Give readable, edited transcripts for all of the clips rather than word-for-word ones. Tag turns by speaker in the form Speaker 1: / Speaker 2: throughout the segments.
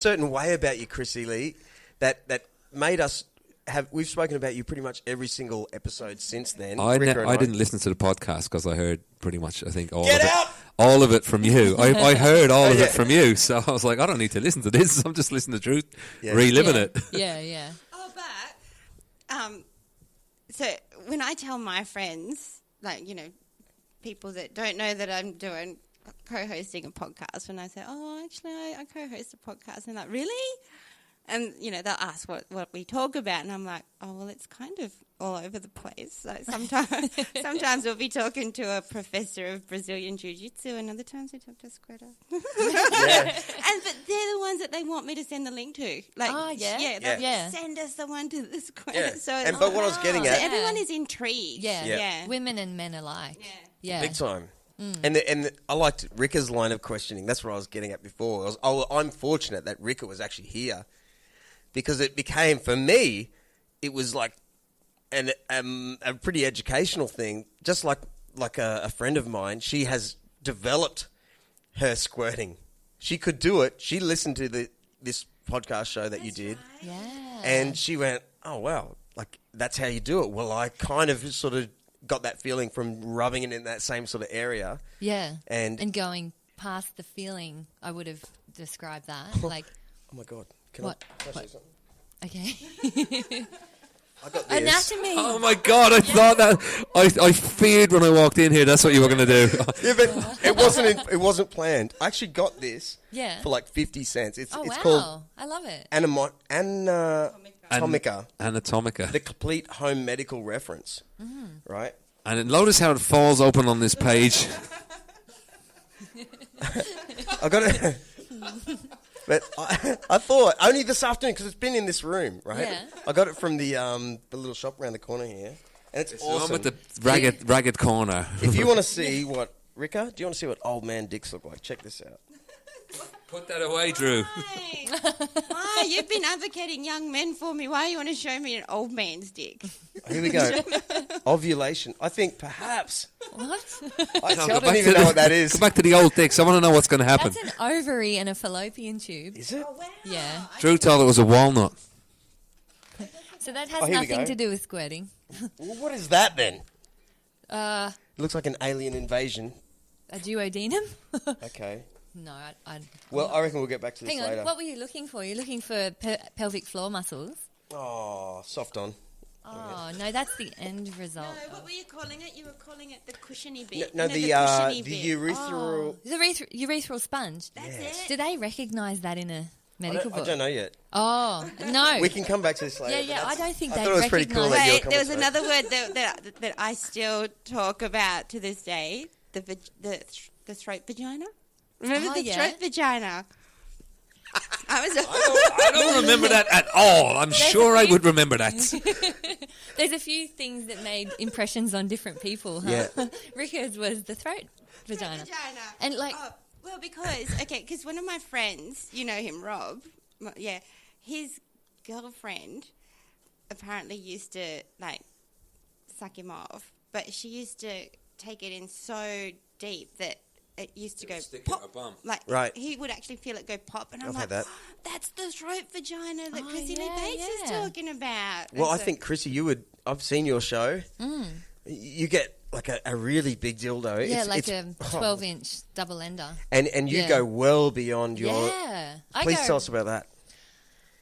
Speaker 1: certain way about you, Crissy Lee, that made us have. We've spoken about you pretty much every single episode since then.
Speaker 2: I didn't listen to the podcast because I heard pretty much, I think, all of it from you. I heard all of it from you, so I was like, I don't need to listen to this. I'm just listening to truth, reliving it.
Speaker 3: Yeah.
Speaker 4: Oh, but so when I tell my friends, like, you know, people that don't know that I'm doing co-hosting a podcast, when I say, oh, actually, I co-host a podcast, and they're like, really? And, you know, they'll ask what we talk about, and I'm like, oh, well, it's kind of all over the place. So sometimes we'll be talking to a professor of Brazilian Jiu-Jitsu, and other times we talk to a squirter. But they're the ones that they want me to send the link to. Like, send us the one to the squirter.
Speaker 1: Yeah.
Speaker 4: So
Speaker 1: But what I was getting at...
Speaker 4: So everyone is intrigued.
Speaker 3: Yeah. Women and men alike. Yeah.
Speaker 1: Big time. And I liked Rika's line of questioning. That's what I was getting at before. I'm fortunate that Rika was actually here, because it became, for me, it was like a pretty educational thing. Just like a friend of mine, she has developed her squirting. She could do it. She listened to this podcast show that you did.
Speaker 4: Right.
Speaker 3: Yeah.
Speaker 1: And she went, oh, wow, like that's how you do it. Well, I kind of sort of got that feeling from rubbing it in that same sort of area.
Speaker 3: Yeah.
Speaker 1: And
Speaker 3: going past the feeling, I would have described that. Like,
Speaker 1: oh, my God. Can I say something?
Speaker 3: Okay.
Speaker 1: I got this.
Speaker 3: Anatomy.
Speaker 2: Oh my God! I thought that. I feared when I walked in here. That's what you were going to do.
Speaker 1: Yeah, but it wasn't planned. I actually got this for like 50 cents. It's called.
Speaker 3: I love it.
Speaker 1: Anatomica. The complete home medical reference. Right.
Speaker 2: And notice how it falls open on this page.
Speaker 1: I got it. But I thought, only this afternoon, because it's been in this room, right?
Speaker 3: Yeah.
Speaker 1: I got it from the little shop around the corner here. And it's awesome.
Speaker 2: I'm at the ragged corner.
Speaker 1: If you want to see what, Rika, do you want to see what old man dicks look like? Check this out.
Speaker 2: Put that away, Drew.
Speaker 4: Why? You've been advocating young men for me. Why do you want to show me an old man's dick?
Speaker 1: Here we go. Ovulation. I think perhaps.
Speaker 3: What?
Speaker 1: I don't even know what that is.
Speaker 2: Go back to the old dicks. I want to know what's going to happen.
Speaker 3: That's an ovary and a fallopian tube.
Speaker 1: Is it?
Speaker 4: Oh, wow.
Speaker 3: Yeah.
Speaker 2: Drew told it was a walnut.
Speaker 3: So that has nothing to do with squirting.
Speaker 1: Well, what is that then?
Speaker 3: It
Speaker 1: looks like an alien invasion.
Speaker 3: A duodenum?
Speaker 1: Okay.
Speaker 3: No, I
Speaker 1: reckon we'll get back to this later.
Speaker 3: Hang on, what were you looking for? You're looking for pelvic floor muscles?
Speaker 1: Oh, soft on.
Speaker 3: Oh, no, that's the end result.
Speaker 4: No, what were you calling it? You were calling it the cushiony bit.
Speaker 1: No, the urethral...
Speaker 3: The urethral sponge.
Speaker 4: That's it.
Speaker 3: Do they recognise that in a medical book?
Speaker 1: I don't know yet.
Speaker 3: Oh, no.
Speaker 1: We can come back to this later.
Speaker 3: Yeah, I don't think they
Speaker 1: thought it was pretty cool that you were
Speaker 4: There was another word that I still talk about to this day, the throat vagina. Remember the throat vagina?
Speaker 2: I don't remember that at all. I'm sure I would remember that.
Speaker 3: There's a few things that made impressions on different people. Huh?
Speaker 1: Yeah.
Speaker 3: Rika's was the throat vagina. And like...
Speaker 4: Oh, well, because one of my friends, you know him, Rob, his girlfriend apparently used to, like, suck him off, but she used to take it in so deep that it used to go pop. Like, he would actually feel it go pop, and I'm like, that's the throat vagina that Crissy Lee Bates is talking about.
Speaker 1: Well, I think, Crissy, I've seen your show. You get like a really big dildo.
Speaker 3: Yeah, it's a 12-inch double ender.
Speaker 1: And you go well beyond your...
Speaker 3: Yeah.
Speaker 1: Please tell us about that.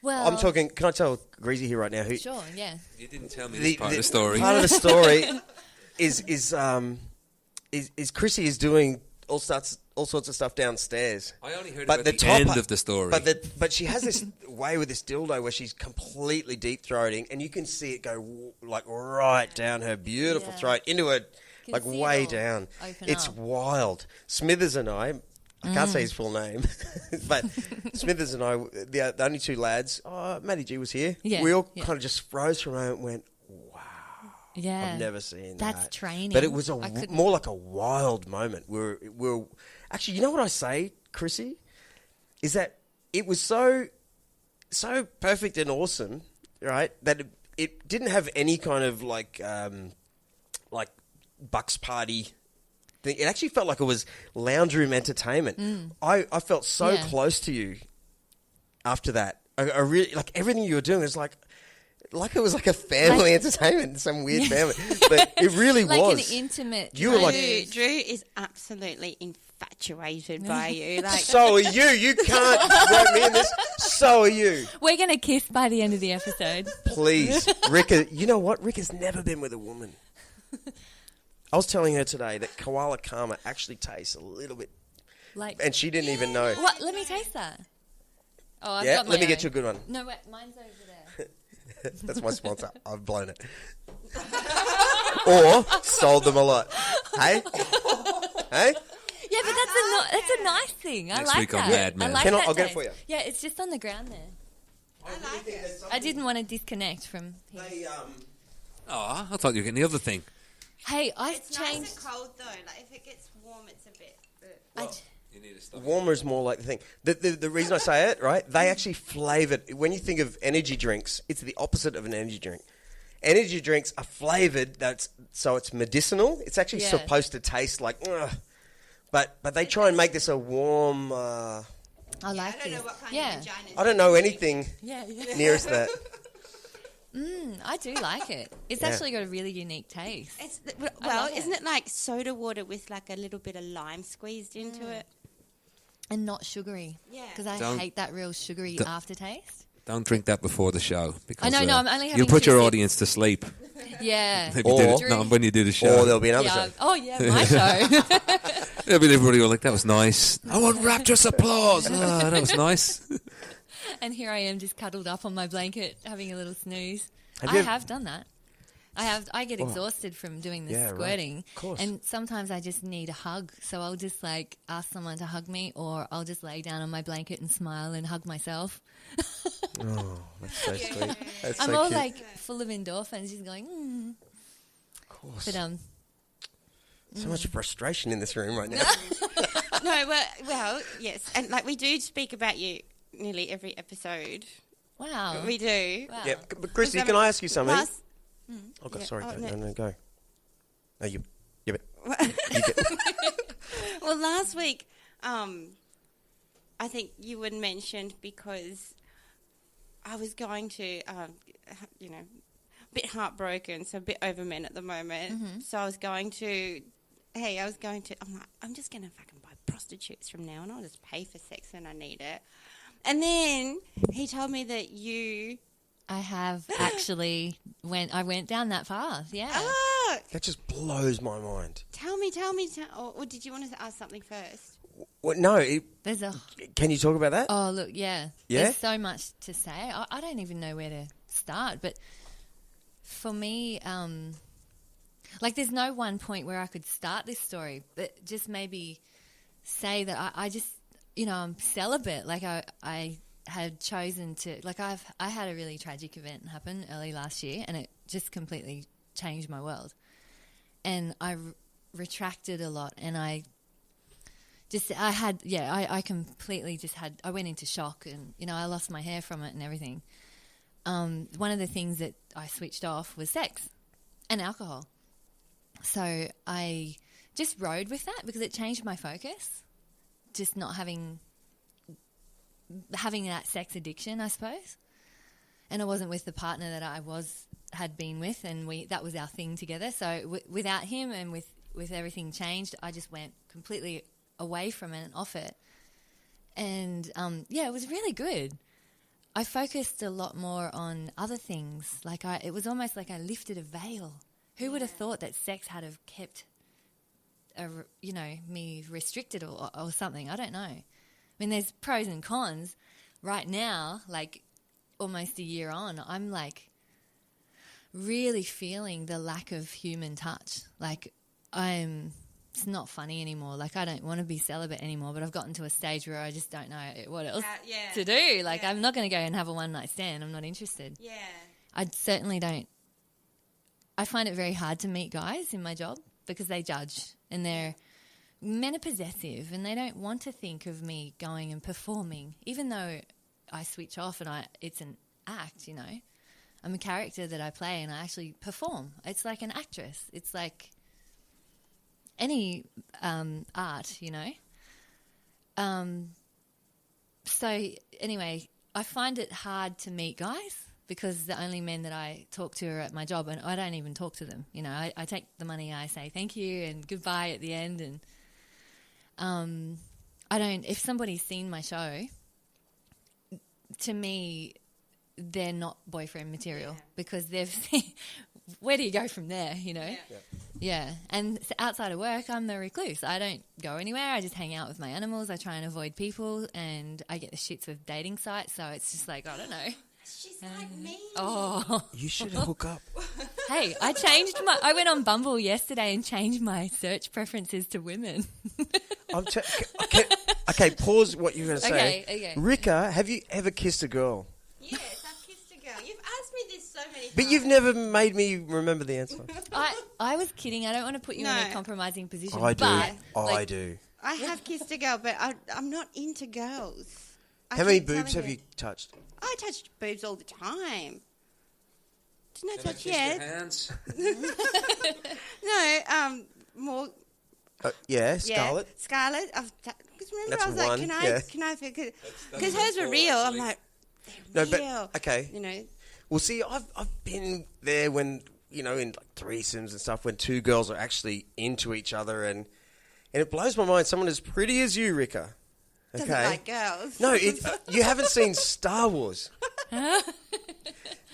Speaker 3: Well,
Speaker 1: I'm talking... Can I tell Greasy here right now?
Speaker 3: Sure, yeah.
Speaker 2: You didn't tell me this part of the story.
Speaker 1: Part of the story is Crissy is doing all sorts of stuff downstairs.
Speaker 2: I only heard about the end of the story.
Speaker 1: But she has this way with this dildo where she's completely deep throating, and you can see it go like right down her beautiful throat into her, like way down. It's wild. Smithers and I can't say his full name, but Smithers and I, the only two lads, Matty G was here. Yeah, we all kind of just froze for a moment and went,
Speaker 3: yeah,
Speaker 1: I've never seen that.
Speaker 3: That's training.
Speaker 1: But it was more like a wild moment. We're actually, you know what I say, Crissy, is that it was so perfect and awesome, right? That it didn't have any kind of like Bucks party thing. It actually felt like it was lounge room entertainment. I felt so close to you after that. I really like everything you were doing. Was like it was like a family entertainment, some weird family, but it really
Speaker 3: like
Speaker 1: was
Speaker 3: an intimate.
Speaker 1: You were like
Speaker 4: Drew is absolutely infatuated by you. Like,
Speaker 1: so are you. You can't rope me in this. So are you.
Speaker 3: We're gonna kiss by the end of the episode.
Speaker 1: Please, Rika. You know what? Rika's never been with a woman. I was telling her today that koala karma actually tastes a little bit,
Speaker 3: Like,
Speaker 1: and she didn't even know.
Speaker 3: what? Let me taste that. Oh, I've
Speaker 1: Yeah,
Speaker 3: got my
Speaker 1: let me
Speaker 3: own.
Speaker 1: get you a good one.
Speaker 3: No, wait, mine's over there.
Speaker 1: That's my sponsor. I've blown it. Or sold them a lot. Hey? Hey?
Speaker 3: Yeah, but that's a nice thing. I
Speaker 2: Next
Speaker 3: like
Speaker 2: week on
Speaker 3: that.
Speaker 2: Mad Men.
Speaker 3: I like
Speaker 1: Can I-
Speaker 3: that
Speaker 1: I'll get it
Speaker 3: taste.
Speaker 1: for you.
Speaker 3: Yeah, it's just on the ground there.
Speaker 4: I like it.
Speaker 3: I didn't want to disconnect from here.
Speaker 2: Oh, I thought you were getting the other thing.
Speaker 3: Hey, I
Speaker 4: It's
Speaker 3: changed.
Speaker 4: nice and cold though. Like if it gets warm, it's a bit.
Speaker 2: You need to stop.
Speaker 1: Warmer is more like the thing. The reason I say it, right, they actually flavoured. When you think of energy drinks, it's the opposite of an energy drink. Energy drinks are flavoured, so it's medicinal. It's actually
Speaker 3: Yeah.
Speaker 1: supposed to taste like, ugh. But they try and make this a warm,
Speaker 3: I like
Speaker 4: I don't
Speaker 3: this.
Speaker 4: know what kind
Speaker 3: Yeah.
Speaker 4: of vagina.
Speaker 1: I don't know anything
Speaker 3: Yeah, yeah.
Speaker 1: nearest that.
Speaker 3: I do like it. It's
Speaker 1: Yeah.
Speaker 3: actually got a really unique taste.
Speaker 4: It's
Speaker 3: I
Speaker 4: well,
Speaker 3: love it.
Speaker 4: isn't it like soda water with like a little bit of lime squeezed into it?
Speaker 3: And not sugary.
Speaker 4: Yeah.
Speaker 3: Because I
Speaker 2: Don't-
Speaker 3: hate that real sugary
Speaker 2: don't-
Speaker 3: aftertaste.
Speaker 2: Don't drink that before the show. Because,
Speaker 3: I know, I'm only
Speaker 2: you
Speaker 3: having
Speaker 2: put
Speaker 3: 2
Speaker 2: your
Speaker 3: sips.
Speaker 2: audience to sleep.
Speaker 3: Yeah.
Speaker 2: If you did
Speaker 1: Or-
Speaker 2: it, no, when you do the show.
Speaker 1: Or there'll be another
Speaker 3: Yeah.
Speaker 1: show.
Speaker 3: Oh, yeah, my show.
Speaker 2: There'll be everybody going like, that was nice. I want rapturous applause. Ah, that was nice.
Speaker 3: And here I am just cuddled up on my blanket having a little snooze.
Speaker 1: Have
Speaker 3: I
Speaker 1: you ever-
Speaker 3: have done that. I get exhausted from doing the
Speaker 1: Yeah, right.
Speaker 3: squirting.
Speaker 1: Of course.
Speaker 3: And sometimes I just need a hug. So I'll just like ask someone to hug me, or I'll just lay down on my blanket and smile and hug myself.
Speaker 1: Oh, that's so sweet. That's
Speaker 3: I'm
Speaker 1: so
Speaker 3: all
Speaker 1: cute.
Speaker 3: like full of endorphins, just going,
Speaker 1: Of course.
Speaker 3: But
Speaker 1: So much frustration in this room right now.
Speaker 4: No, well, yes, and like we do speak about you nearly every episode.
Speaker 3: wow.
Speaker 4: We do.
Speaker 3: Wow.
Speaker 1: Yeah, but Chrissy, can I ask you something?
Speaker 4: Last,
Speaker 1: Oh, God,
Speaker 4: Yeah.
Speaker 1: sorry.
Speaker 4: Oh,
Speaker 1: go.
Speaker 4: no.
Speaker 1: No, go. No, you get it.
Speaker 4: well, last week, I think you had mentioned because I was going to, a bit heartbroken, so a bit over men at the moment. So I was going to, I'm just going to fucking buy prostitutes from now on. I'll just pay for sex when I need it. And then he told me that you...
Speaker 3: I have actually I went down that path, yeah.
Speaker 4: Oh,
Speaker 1: That just blows my mind.
Speaker 4: tell me. Or did you want to ask something first?
Speaker 1: Well, no,
Speaker 3: There's a
Speaker 1: can you talk about that?
Speaker 3: Oh, look, yeah.
Speaker 1: Yeah?
Speaker 3: There's so much to say. I don't even know where to start. But for me, like there's no one point where I could start this story, but just maybe say that I just, I'm celibate. Like I had chosen to, like I had a really tragic event happen early last year, and it just completely changed my world. And I retracted a lot, and I completely just had, I went into shock, and, I lost my hair from it and everything. One of the things that I switched off was sex and alcohol. So I just rode with that because it changed my focus, just not having that sex addiction, I suppose. And I wasn't with the partner that I had been with, and that was our thing together. So without him and with everything changed, I just went completely away from it and off it. And, it was really good. I focused a lot more on other things. Like it was almost like I lifted a veil. Who would have thought that sex had have kept, me restricted or something? I don't know. I mean, there's pros and cons. Right now, like almost a year on, I'm like really feeling the lack of human touch. Like it's not funny anymore. Like I don't want to be celibate anymore, but I've gotten to a stage where I just don't know what else to do. Like I'm not going to go and have a one-night stand. I'm not interested.
Speaker 4: Yeah.
Speaker 3: I certainly don't. I find it very hard to meet guys in my job because they judge, and men are possessive, and they don't want to think of me going and performing, even though I switch off and it's an act, I'm a character that I play and I actually perform. It's like an actress. It's like any art, So anyway, I find it hard to meet guys because the only men that I talk to are at my job, and I don't even talk to them. You know, I take the money, I say thank you and goodbye at the end, and I don't. If somebody's seen my show, to me, they're not boyfriend material because they've seen. Where do you go from there? You know. Yeah. And outside of work, I'm the recluse. I don't go anywhere. I just hang out with my animals. I try and avoid people, and I get the shits with dating sites. So it's just like, I don't know.
Speaker 4: She's like me.
Speaker 3: Oh.
Speaker 1: You should hook up.
Speaker 3: Hey, I went on Bumble yesterday and changed my search preferences to women.
Speaker 1: Okay, pause what you're going to say.
Speaker 3: Okay.
Speaker 1: Rika, have you ever kissed a girl?
Speaker 4: Yes, I've kissed a girl. You've asked me this so many times.
Speaker 1: But you've never made me remember the answer.
Speaker 3: I was kidding. I don't want to put you in a compromising position.
Speaker 1: I do.
Speaker 3: But,
Speaker 1: I do.
Speaker 4: I have kissed a girl, but I'm not into girls.
Speaker 1: How many boobs have you touched?
Speaker 4: I touched boobs all the time. Didn't I touch
Speaker 2: Your
Speaker 4: yet?
Speaker 2: hands.
Speaker 4: No, more.
Speaker 1: Yeah, Scarlett.
Speaker 4: Yeah, Scarlett. Because remember,
Speaker 1: That's
Speaker 4: I was like,
Speaker 1: one,
Speaker 4: can I? Because hers were real. I'm like, they're real.
Speaker 1: But okay.
Speaker 4: You know.
Speaker 1: Well, see, I've been there when in like threesomes and stuff when two girls are actually into each other, and it blows my mind. Someone as pretty as you, Rika. Okay.
Speaker 4: Doesn't like girls.
Speaker 1: No, you haven't seen Star Wars,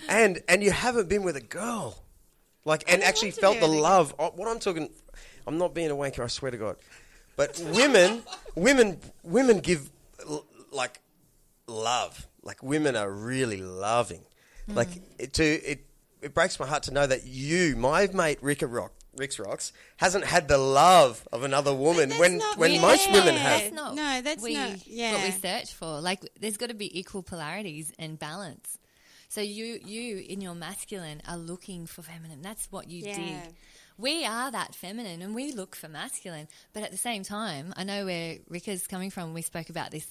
Speaker 1: and you haven't been with a girl, and actually felt the love. What I'm talking, I'm not being a wanker. I swear to God, but women give like love. Like women are really loving. Like it breaks my heart to know that my mate Rick's Rocks hasn't had the love of another woman when most women have.
Speaker 4: That's not
Speaker 3: what we search for. Like, there's got to be equal polarities and balance. So you in your masculine are looking for feminine. That's what you dig. We are that feminine and we look for masculine. But at the same time, I know where Rika's coming from. We spoke about this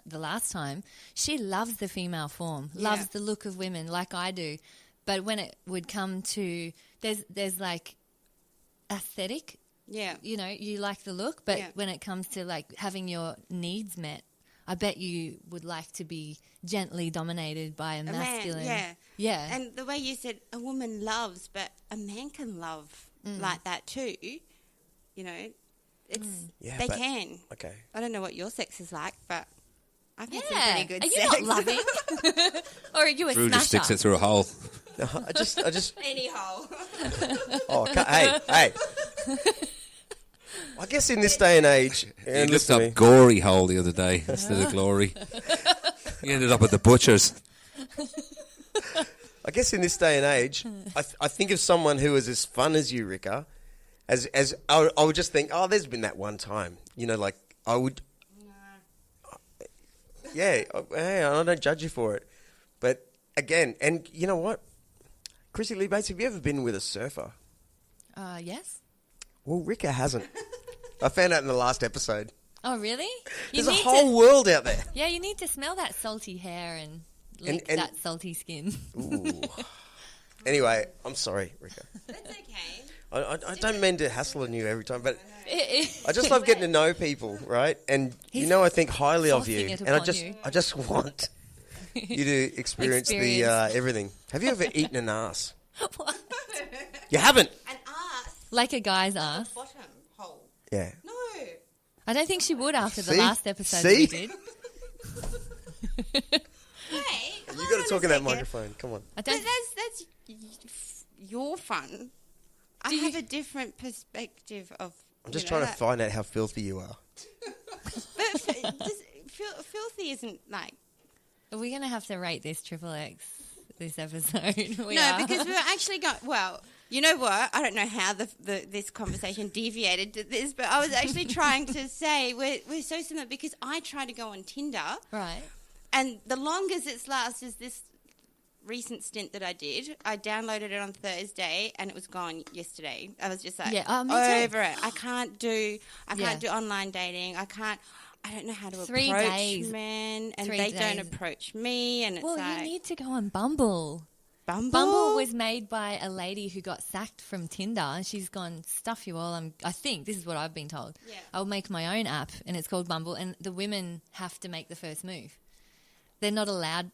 Speaker 3: the last time. She loves the female form, loves the look of women like I do. But when it would come to, there's like aesthetic. Yeah. You know, you like the look, but when it comes to like having your needs met, I bet you would like to be gently dominated by a masculine.
Speaker 4: Man,
Speaker 3: yeah.
Speaker 4: And the way you said a woman loves, but a man can love like that too. You know, they can.
Speaker 1: Okay.
Speaker 4: I don't know what your sex is like, but I've had some pretty good
Speaker 3: Are
Speaker 4: sex.
Speaker 3: you not loving? Or are you a
Speaker 2: Drew
Speaker 3: smasher?
Speaker 2: just sticks it through a hole.
Speaker 1: No, I just.
Speaker 4: Any hole.
Speaker 1: Oh, hey. I guess in this day and age,
Speaker 2: He looked up gory hole the other day instead of glory. He ended up at the butcher's.
Speaker 1: I guess in this day and age, I think of someone who is as fun as you, Rika, as I would just think, oh, there's been that one time, like I would. Yeah, hey, I don't judge you for it, but again, and you know what, Crissy Lee Bates, have you ever been with a surfer?
Speaker 3: Yes.
Speaker 1: Well, Rika hasn't. I found out in the last episode.
Speaker 3: Oh, really?
Speaker 1: There's a whole world out there.
Speaker 3: Yeah, you need to smell that salty hair and lick that salty skin.
Speaker 1: Ooh. Anyway, I'm sorry, Rika.
Speaker 4: That's okay.
Speaker 1: I don't mean to hassle on you every time, but I just love getting to know people, right? And I think highly of you, and I just want you to experience the everything. Have you ever eaten an ass?
Speaker 3: What?
Speaker 1: You haven't?
Speaker 4: An ass?
Speaker 3: Like a guy's ass?
Speaker 4: Bottom hole.
Speaker 1: Yeah.
Speaker 4: No.
Speaker 3: I don't think she would after the last episode that we did.
Speaker 4: Hey,
Speaker 1: You got to talk in that microphone. Come on.
Speaker 4: That's your fun. I have a different perspective of.
Speaker 1: I'm just trying to find out how filthy you are.
Speaker 4: But filthy isn't like.
Speaker 3: Are we going to have to rate this Triple X this episode?
Speaker 4: Because we're actually going. Well, you know what? I don't know how this conversation deviated to this, but I was actually trying to say we're so similar because I try to go on Tinder.
Speaker 3: Right.
Speaker 4: And the longest it's lasted is this recent stint that I did. I downloaded it on Thursday and it was gone yesterday. I was just like over it. I can't do online dating. I don't know how to approach men, and they don't approach me. And it's
Speaker 3: you need to go on Bumble. Bumble was made by a lady who got sacked from Tinder, and she's gone, stuff you all. I think this is what I've been told. Yeah. I'll make my own app, and it's called Bumble, and the women have to make the first move. they're not allowed.